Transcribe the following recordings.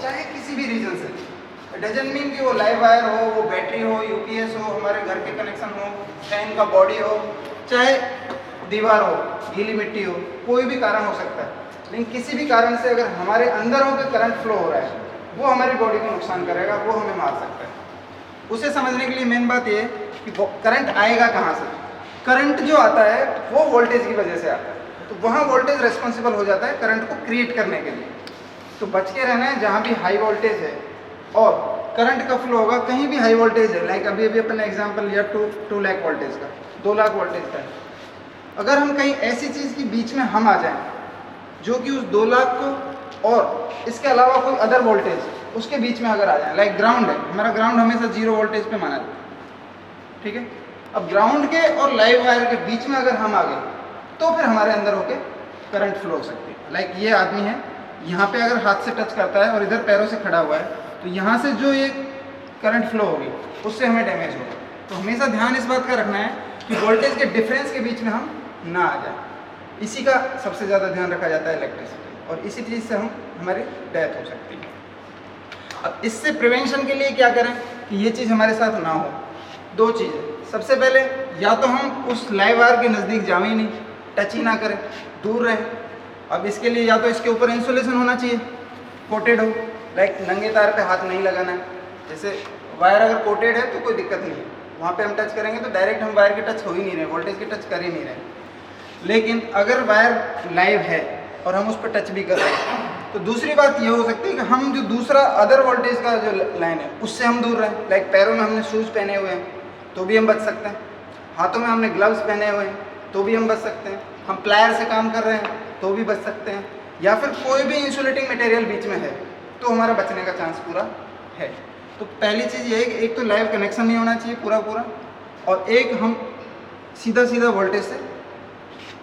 चाहे किसी भी रीजन से, डजंट मीन कि वो लाइव वायर हो, वो बैटरी हो, यूपीएस हो, हमारे घर के कनेक्शन हो, फैन का बॉडी हो, चाहे दीवार हो, गीली मिट्टी हो, कोई भी कारण हो सकता है। लेकिन किसी भी कारण से अगर हमारे अंदर होकर करंट फ्लो हो रहा है, वो हमारी बॉडी को नुकसान करेगा, वो हमें मार सकता है। उसे समझने के लिए मेन बात ये है कि करंट आएगा कहाँ से। करंट जो आता है वो वोल्टेज की वजह से आता है, तो वहाँ वोल्टेज रिस्पॉन्सिबल हो जाता है करंट को क्रिएट करने के लिए। तो बच के रहना है जहाँ भी हाई वोल्टेज है और करंट का फ्लो होगा, कहीं भी हाई वोल्टेज है, लाइक अभी अपन ने एग्जांपल लिया 2 लाख वोल्टेज का, 2 लाख वोल्टेज का है। अगर हम कहीं ऐसी चीज़ के बीच में हम आ जाएं जो कि उस 2 लाख को और इसके अलावा कोई अदर वोल्टेज उसके बीच में अगर आ जाए, लाइक ग्राउंड है, हमारा ग्राउंड हमेशा 0 वोल्टेज पे माना जाता है, ठीक है। अब ग्राउंड के और लाइव वायर के बीच में अगर हम आ गए तो फिर हमारे अंदर होके करंट फ्लो हो सकती है। लाइक ये आदमी है, यहाँ पे अगर हाथ से टच करता है और इधर पैरों से खड़ा हुआ है, तो यहाँ से जो ये करंट फ्लो होगी उससे हमें डैमेज होगा। तो हमेशा ध्यान इस बात का रखना है कि वोल्टेज के डिफरेंस के बीच में हम ना आ जाए। इसी का सबसे ज़्यादा ध्यान रखा जाता है इलेक्ट्रिसिटी, और इसी चीज़ से हमारी डेथ हो सकती है। अब इससे प्रिवेंशन के लिए क्या करें कि ये चीज़ हमारे साथ ना हो। 2 चीज़ें, सबसे पहले या तो हम उस लाइव वायर के नज़दीक जाएं ही नहीं, टच ही ना करें, दूर रहें। अब इसके लिए या तो इसके ऊपर इंसुलेशन होना चाहिए, कोटेड हो, लाइक नंगे तार पे हाथ नहीं लगाना है। जैसे वायर अगर कोटेड है तो कोई दिक्कत नहीं है, वहाँ पे हम टच करेंगे तो डायरेक्ट हम वायर के टच हो ही नहीं रहे, वोल्टेज के टच कर ही नहीं रहे। लेकिन अगर वायर लाइव है और हम उस पर टच भी कर रहे हैं, तो दूसरी बात ये हो सकती है कि हम जो दूसरा अदर वोल्टेज का जो लाइन है उससे हम दूर रहें। लाइक पैरों में हमने शूज़ पहने हुए हैं तो भी हम बच सकते हैं, हाथों में हमने ग्लव्स पहने हुए हैं तो भी हम बच सकते हैं, हम प्लायर से काम कर रहे हैं तो भी बच सकते हैं, या फिर कोई भी इंसुलेटिंग मटेरियल बीच में है तो हमारा बचने का चांस पूरा है। तो पहली चीज़ ये है कि एक तो लाइव कनेक्शन नहीं होना चाहिए पूरा पूरा, और एक हम सीधा सीधा वोल्टेज से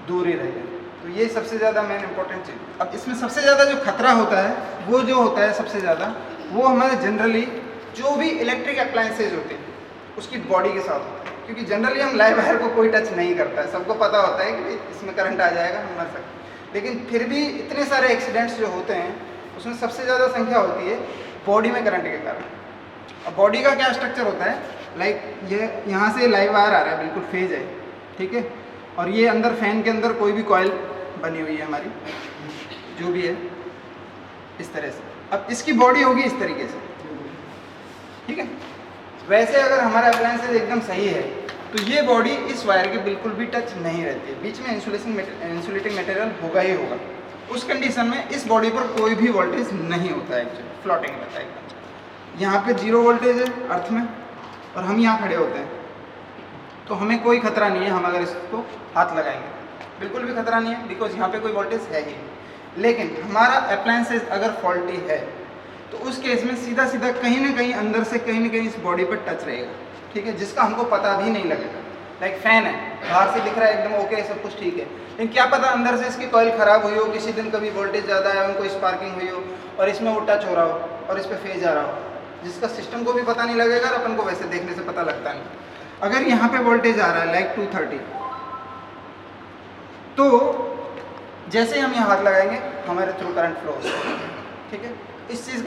दूर ही रहेंगे। तो ये सबसे ज़्यादा मेन इंपॉर्टेंट चीज़। अब इसमें सबसे ज़्यादा जो खतरा होता है वो जो होता है सबसे ज़्यादा, वो हमारे जनरली जो भी इलेक्ट्रिक अप्लायंसेज होते हैं उसकी बॉडी के साथ होता है। क्योंकि जनरली हम लाइव वायर को कोई टच नहीं करता है, सबको पता होता है कि इसमें करंट आ जाएगा, हम मर सकते हैं। लेकिन फिर भी इतने सारे एक्सीडेंट्स जो होते हैं उसमें सबसे ज़्यादा संख्या होती है बॉडी में करंट के कारण। अब बॉडी का क्या स्ट्रक्चर होता है, लाइक ये यहाँ से लाइव वायर आ रहा है, बिल्कुल फेज है, ठीक है, और ये अंदर फैन के अंदर कोई भी कॉइल बनी हुई है हमारी, जो भी है इस तरह से। अब इसकी बॉडी होगी इस तरीके से, ठीक है। वैसे अगर हमारा अप्लायंसेज एकदम सही है तो ये बॉडी इस वायर के बिल्कुल भी टच नहीं रहती है, बीच में इंसुलेटिंग मटेरियल होगा ही होगा। उस कंडीशन में इस बॉडी पर कोई भी वोल्टेज नहीं होता है, एक्चुअली फ्लोटिंग रहता है एकदम। यहाँ पे 0 वोल्टेज है अर्थ में और हम यहाँ खड़े होते हैं, तो हमें कोई खतरा नहीं है। हम अगर इसको हाथ लगाएंगे बिल्कुल भी खतरा नहीं है, बिकॉज यहाँ पे कोई वोल्टेज है ही। लेकिन हमारा अप्लायंसेज अगर फॉल्टी है तो उस केस में सीधा सीधा कहीं ना कहीं अंदर से कहीं ना कहीं इस बॉडी पर टच रहेगा, ठीक है, जिसका हमको पता भी नहीं लगेगा। लाइक फैन है, बाहर से दिख रहा है एकदम ओके, सब कुछ ठीक है, लेकिन क्या पता अंदर से इसकी कॉइल ख़राब हुई हो, किसी दिन कभी वोल्टेज ज़्यादा है, उनको स्पार्किंग हुई हो और इसमें वो टच हो रहा हो और इस पर फेज आ रहा हो, जिसका सिस्टम को भी पता नहीं लगेगा और अपन को वैसे देखने से पता लगता नहीं। अगर यहाँ पे वोल्टेज आ रहा है लाइक 230, तो जैसे ही हम यहाँ हाथ लगाएंगे हमारे थ्रू करंट फ्लो होगा, ठीक है। इस चीज़